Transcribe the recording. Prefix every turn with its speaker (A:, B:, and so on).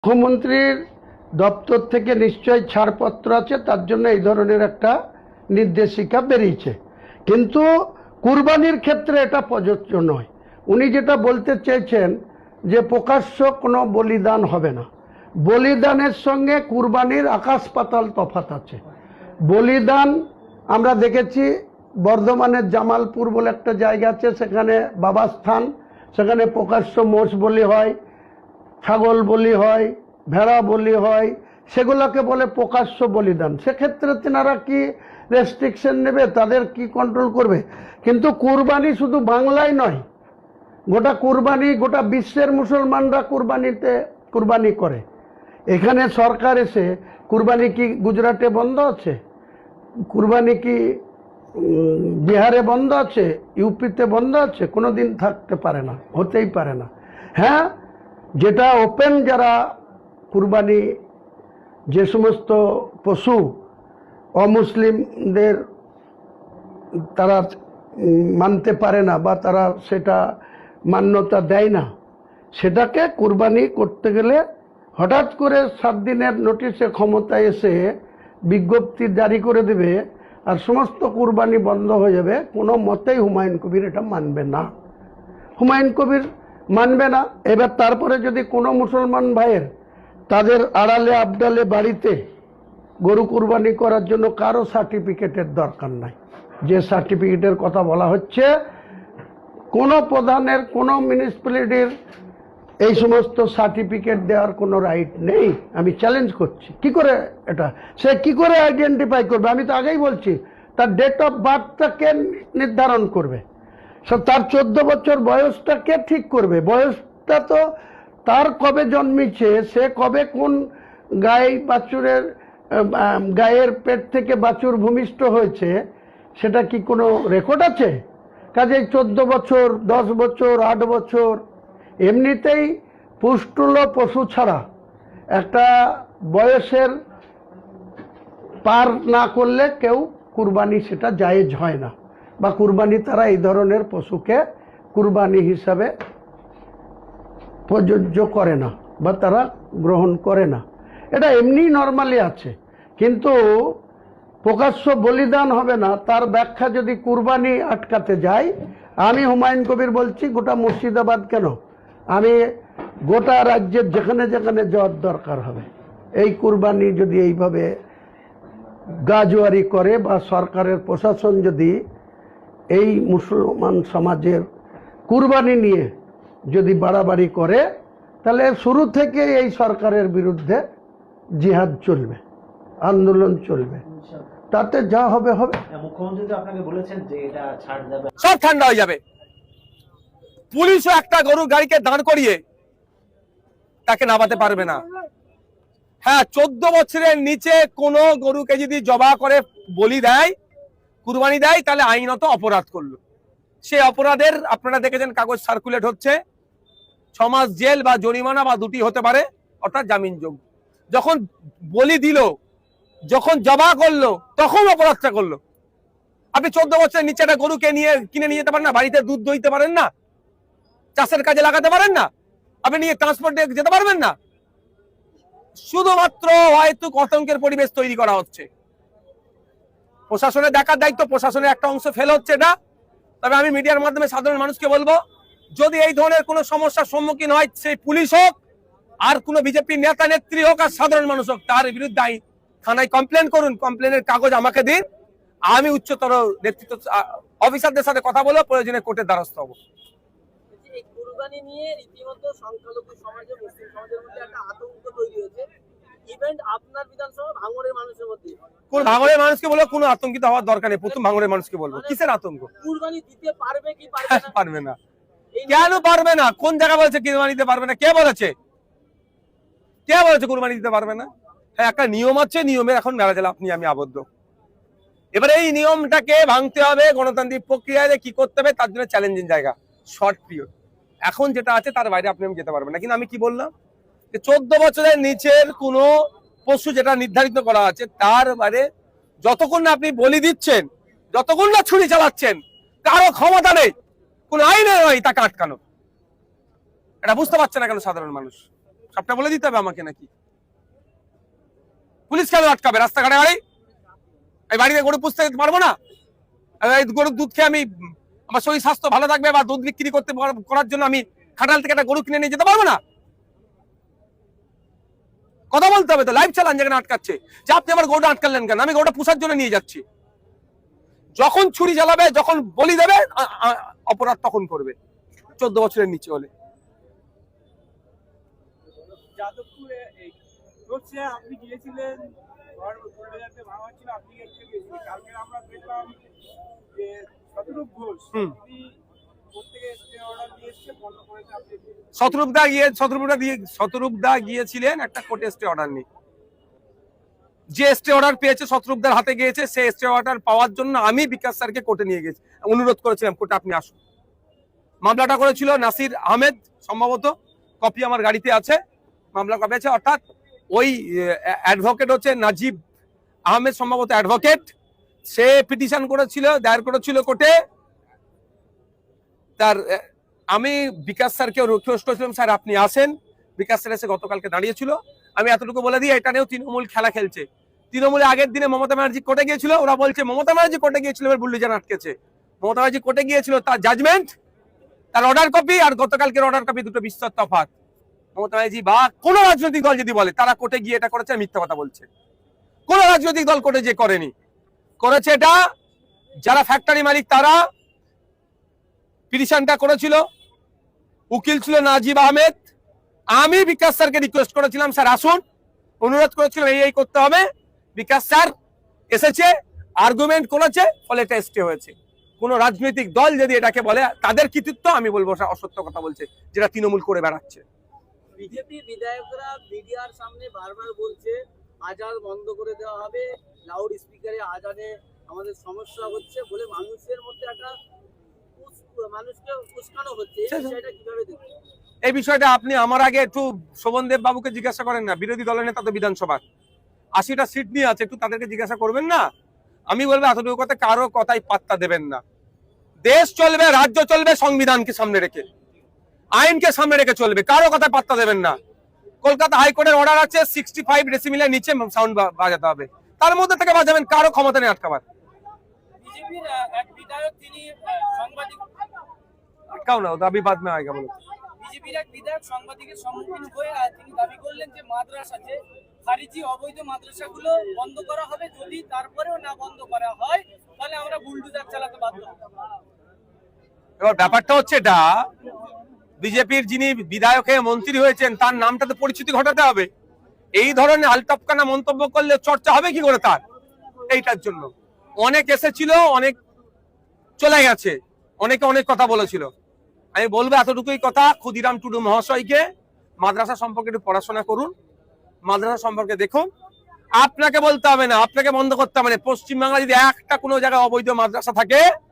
A: মুখ্যমন্ত্রীর দপ্তর থেকে নিশ্চয়ই ছাড়পত্র আছে, তার জন্য এই ধরনের একটা নির্দেশিকা বেরিয়েছে। কিন্তু কুরবানির ক্ষেত্রে এটা প্রযোজ্য নয়। উনি যেটা বলতে চেয়েছেন যে প্রকাশ্য কোনো বলিদান হবে না। বলিদানের সঙ্গে কুরবানির আকাশ পাতাল তফাৎ আছে। বলিদান আমরা দেখেছি বর্ধমানের জামালপুর বলে একটা জায়গা আছে, সেখানে বাবাস্থান, সেখানে প্রকাশ্য মোষ বলি হয়, ছাগল বলি হয়, ভেড়া বলি হয়, সেগুলোকে বলে প্রকাশ্য বলিদান। সেক্ষেত্রে তেনারা কি রেস্ট্রিকশন নেবে, তাদের কি কন্ট্রোল করবে? কিন্তু কুরবানি শুধু বাংলায় নয়, গোটা কুরবানি গোটা বিশ্বের মুসলমানরা কুরবানি করে। এখানে সরকার এসে কুরবানি কি গুজরাটে বন্ধ আছে? কুরবানি কি বিহারে বন্ধ আছে? ইউপিতে বন্ধ আছে? কোনো দিন থাকতে পারে না, হতেই পারে না। হ্যাঁ, যেটা ওপেন যারা কুরবানি, যে সমস্ত পশু অমুসলিমদের তারা মানতে পারে না বা তারা সেটা মান্যতা দেয় না, সেটাকে কুরবানি করতে গেলে হঠাৎ করে 7 দিনের নোটিশে ক্ষমতায় এসে বিজ্ঞপ্তি জারি করে দেবে আর সমস্ত কুরবানি বন্ধ হয়ে যাবে। কোনো মতেই হুমায়ুন কবির এটা মানবে না। হুমায়ুন কবির মানবে না। এবার তারপরে যদি কোনো মুসলমান ভাইয়ের তাদের আড়ালে আবডালে বাড়িতে গরু কুরবানি করার জন্য কারো সার্টিফিকেটের দরকার নাই, যে সার্টিফিকেটের কথা বলা হচ্ছে, কোনো প্রধানের কোনো মিউনিসিপ্যালিটির এই সমস্ত সার্টিফিকেট দেওয়ার কোনো রাইট নেই। আমি চ্যালেঞ্জ করছি। কি করে এটা সে কি করে আইডেন্টিফাই করবে? আমি তো আগেই বলছি, তার ডেট অফ বার্থটা কে নির্ধারণ করবে? তার 14 বছর বয়সটা কে ঠিক করবে? বয়সটা তো তার কবে জন্মেছে, সে কবে কোন গায়ের পেট থেকে বাছুর ভূমিষ্ঠ হয়েছে, সেটা কি কোনো রেকর্ড আছে? কাজেই 14 বছর, 10 বছর, 8 বছর, এমনিতেই পুষ্টুল পশু ছাড়া একটা বয়সের পার না করলে কেউ কুরবানি সেটা জায়েজ হয় না, বা কুরবানি তারা এই ধরনের পশুকে কুরবানি হিসাবে প্রযোজ্য করে না বা তারা গ্রহণ করে না। এটা এমনি নর্মালি আছে। কিন্তু প্রকাশ্য বলিদান হবে না, তার ব্যাখ্যা যদি কুরবানি আটকাতে যায়, আমি হুমায়ুন কবির বলছি, গোটা মুর্শিদাবাদ কেন, আমি গোটা রাজ্যের যেখানে যেখানে যাওয়ার দরকার হবে, এই কুরবানি যদি এইভাবে গাজোয়ারি করে বা সরকারের প্রশাসন যদি এই মুসলমান সমাজের কুরবানি নিয়ে যদি বাড়াবাড়ি করে, তাহলে শুরু থেকে এই সরকারের বিরুদ্ধে জিহাদ চলবে, আন্দোলন চলবে, তাতে যা হবে হবে।
B: মুখ্যমন্ত্রী তো আপনাকে বলেছেন যে এটা ছাড় দেবে,
C: সব ঠান্ডা হয়ে যাবে। পুলিশও একটা গরুর গাড়িকে দাঁড় করিয়ে তাকে নামাতে পারবে না। হ্যাঁ, 14 বছরের নিচে কোনো গরুকে যদি জবা করে বলি দেয়, কুরবানি দেয়, তাহলে আইনত অপরাধ করলো। সে অপরাধের আপনারা দেখেছেন কাগজ সার্কুলেট হচ্ছে, 6 মাস জেল বা জরিমানা বা দুটি হতে পারে, অর্থাৎ জামিনযোগ্য। যখন বলি দিল, যখন জবা করলো, তখন অপরাধটা করলো। আপনি 14 বছরের নিচে একটা গরুকে কিনে নিয়ে যেতে পারেন না, বাড়িতে দুধ দইতে পারেন না, চাষের কাজে লাগাতে পারেন না, আপনি নিয়ে ট্রান্সপোর্টে যেতে পারবেন না। শুধুমাত্র হয়তো আতঙ্কের পরিবেশ তৈরি করা হচ্ছে। প্রশাসনের দেখার দায়িত্ব, প্রশাসনের একটা অংশ ফেল হচ্ছে না। তবে আমি মিডিয়ার মাধ্যমে সাধারণ মানুষকে বলবো, যদি এই ধরনের কোনো সমস্যার সম্মুখীন হয়, সেই পুলিশ হোক আর কোনো বিজেপি নেতা নেত্রী হোক আর সাধারণ মানুষ হোক, তার বিরুদ্ধে থানায় কমপ্লেন করুন, কমপ্লেনের কাগজ আমাকে দিন, আমি উচ্চতর নেতৃত্ব অফিসারদের সাথে কথা বলে প্রয়োজনে কোর্টের দ্বারস্থ হবো।
D: কুরবানি নিয়ে রীতিমতো সংখ্যালঘু সমাজে, মুসলিম সমাজের মধ্যে একটা আতঙ্ক তৈরি হয়েছে। ইভেন্ট আপনার বিধানসভা ভাঙড়ের মানুষের মধ্যে,
C: কোন ভাঙড়ের মানুষকে বলবো কোনো আতঙ্কিত হওয়ার দরকার নেই। প্রথম ভাঙড়ের মানুষকে বলবো, কিসের আতঙ্ক?
D: কুরবানি দিতে পারবে কি পারবে না?
C: পারবে না। কেন পারবে না? কোন জায়গা বলছে কুরবানি দিতে পারবে না? কে বলেছে? কে বলেছে কুরবানি দিতে পারবে না? হ্যাঁ, একটা নিয়ম আছে, নিয়মের এখন মেলা জেলা আপনি আমি আবদ্ধ। এবারে এই নিয়মটাকে ভাঙতে হবে, গণতান্ত্রিক প্রক্রিয়ায় কি করতে হবে, তার জন্য চ্যালেঞ্জিং জায়গা, শর্ট পিরিয়ড। এখন যেটা আছে তার বাইরে আপনি আমি যেতে পারবেন না। কিন্তু আমি কি বললাম, যে 14 বছরের নিচের কোনো পশু যেটা নির্ধারিত করা আছে, তার বাইরে যতক্ষণ না আপনি বলি দিচ্ছেন, যতক্ষণ না ছুরি চালাচ্ছেন, কারো ক্ষমতা নেই, কোন আইনে নয় তাকে আটকানো। এটা বুঝতে পারছে না কেন সাধারণ মানুষ? সবটা বলে দিতে হবে আমাকে নাকি? পুলিশ কেন আটকাবে রাস্তাঘাটে? গাড়ি এই বাড়িতে গরু পুষতে পারবো না? এই গরুর দুধ খেয়ে আমি আমার শরীর স্বাস্থ্য ভালো থাকবে বা দুধ বিক্রি করার জন্য আমি খাটাল থেকে একটা গরু কিনে নিয়ে যেতে পারবো না? কথা বলতে হবে তো, লাইভ চালান যেখানে আটকাচ্ছে যে আপনি আমার গরুটা আটকালেন কেন? আমি গরুটা পুষার জন্য নিয়ে যাচ্ছি। যখন ছুরি চালাবে, যখন বলি দেবে, অপরাধ তখন করবে 14 বছরের নিচে হলে।
E: যাদবপুরে এই আপনি গিয়েছিলেন, ভাঙা ছিল, আপনি গিয়েছিলেন। কালকে আমরা দেখলাম যে শতরূপ ঘোষ
C: শতরূপদা গিয়েছিলেন একটা কোর্টে স্টে অর্ডার নিয়ে। যে স্টে অর্ডার পেয়েছে শতরূপদার হাতে গিয়েছে, সেই স্টে অর্ডার পাওয়ার জন্য আমি বিকাশ স্যারকে কোর্টে নিয়ে গেছি, অনুরোধ করেছিলাম কোর্টে আপনি আসুন। মামলাটা করেছিল নাসির আহমেদ, সম্ভবত কপি আমার গাড়িতে আছে, মামলা কপি আছে। অর্থাৎ ওই অ্যাডভোকেট হচ্ছে নাজিব আহমেদ, সম্ভবত অ্যাডভোকেট, সে পিটিশন করেছিল, দায়ের করেছিল কোর্টে। তার আমি বিকাশ স্যারকে রিকোয়েস্ট করেছিলাম, স্যার আপনি আসেন। বিকাশ স্যার এসে গতকালকে দাঁড়িয়েছিল। আমি এতটুকু বলে দিই, এটা নিয়েও তৃণমূল খেলা খেলছে। তৃণমূলে আগের দিনে মমতা ব্যানার্জি কোর্টে গিয়েছিল, ওরা বলছে মমতা ব্যানার্জি কোর্টে গিয়েছিল, এবার বুল্লিজান আটকেছে। মমতা ব্যানার্জি কোর্টে গিয়েছিল, তার জাজমেন্ট, তার অর্ডার কপি আর গতকালকের অর্ডার কপি দুটো বিস্তর তফাৎ। মমতা ব্যানার্জি বা কোন রাজনৈতিক দল যদি বলে তারা কোর্টে গিয়ে এটা করেছে, মিথ্যা কথা বলছে। কোন রাজনৈতিক দল কোর্টে যে করেনি, করেছে এটা যারা ফ্যাক্টরি মালিক, তারা পিটিশনটা করেছিল, উকিল ছিল নাজিব আহমেদ। আমি বিকাশ স্যারকে রিকোয়েস্ট করেছিলাম, স্যার আসুন, অনুরোধ করেছিলাম এই করতে হবে। বিকাশ স্যার এসেছে, আর্গুমেন্ট করেছে, ফলে এটা স্টে হয়েছে। কোন রাজনৈতিক দল যদি এটাকে বলে তাদের কৃতিত্ব, আমি বলবো অসত্য কথা বলছে, যেটা তৃণমূল করে বেড়াচ্ছে।
D: বিজেপি বিধায়করা মিডিয়ার সামনে বারবার বলছে আজান বন্ধ করে দেওয়া হবে, লাউড স্পিকারে আজানে আমাদের সমস্যা হচ্ছে বলে মানুষের মধ্যে একটা মানুষকে উস্কানো হচ্ছে। এই বিষয়টা কিভাবে দেখছেন?
C: এই বিষয়টা আপনি আমার আগে একটু শোভনদেব বাবুকে জিজ্ঞাসা করেন না, বিরোধী দলের নেতা তো বিধানসভার 80টা সিট নিয়ে আছে, একটু তাদেরকে জিজ্ঞাসা করবেন না? আমি বলবো এতটুকু কথা, কারো কথাই পাত্তা দেবেন না। দেশ চলবে, রাজ্য চলবে সংবিধানকে সামনে রেখে, আইনকে সামনে রেখে চলবে, কারো কথায় পাত্তা দেবেন না। কলকাতা হাইকোর্টের অর্ডার আছে 65 ডেসিমিলের নিচে সাউন্ড বাজাতে হবে, তার মধ্যে থেকে বাজাবেন, কারো ক্ষমতা নেই আটকাবার।
D: বিজেপির এক বিধায়ক তিনি সাংবাদিক
C: আটকাও না, দাবি বাদ মে আয়েগা বলো।
D: বিজেপির এক বিধায়ক সাংবাদিকের সম্মুখীন হয়ে তিনি দাবি করলেন যে মাদ্রাসা, যে খারিজি অবৈধ মাদ্রাসাগুলো বন্ধ করা হবে, যদি তারপরেও না বন্ধ করা হয় তাহলে আমরা বুলডোজার চালাতে বাধ্য হব।
C: এবার ব্যাপারটা হচ্ছে এটা, বিজেপির যিনি বিধায়ক হয়ে মন্ত্রী হয়েছেন তার নামটা তো পরিচিতি ঘটাতে হবে। এই ধরনের আলটপকানা মন্তব্য করলে চর্চা হবে কি করে তার? এইটার জন্য অনেক এসেছিল, অনেক চলে গেছে, অনেকে অনেক কথা বলেছিল। আমি বলবো এতটুকুই কথা, ক্ষুদিরাম টুডু মহাশয়কে মাদ্রাসা সম্পর্কে একটু পড়াশোনা করুন, মাদ্রাসা সম্পর্কে দেখুন। আপনাকে বলতে হবে না, আপনাকে বন্ধ করতে হবে না। পশ্চিমবাংলা যদি একটা কোনো জায়গায় অবৈধ মাদ্রাসা থাকে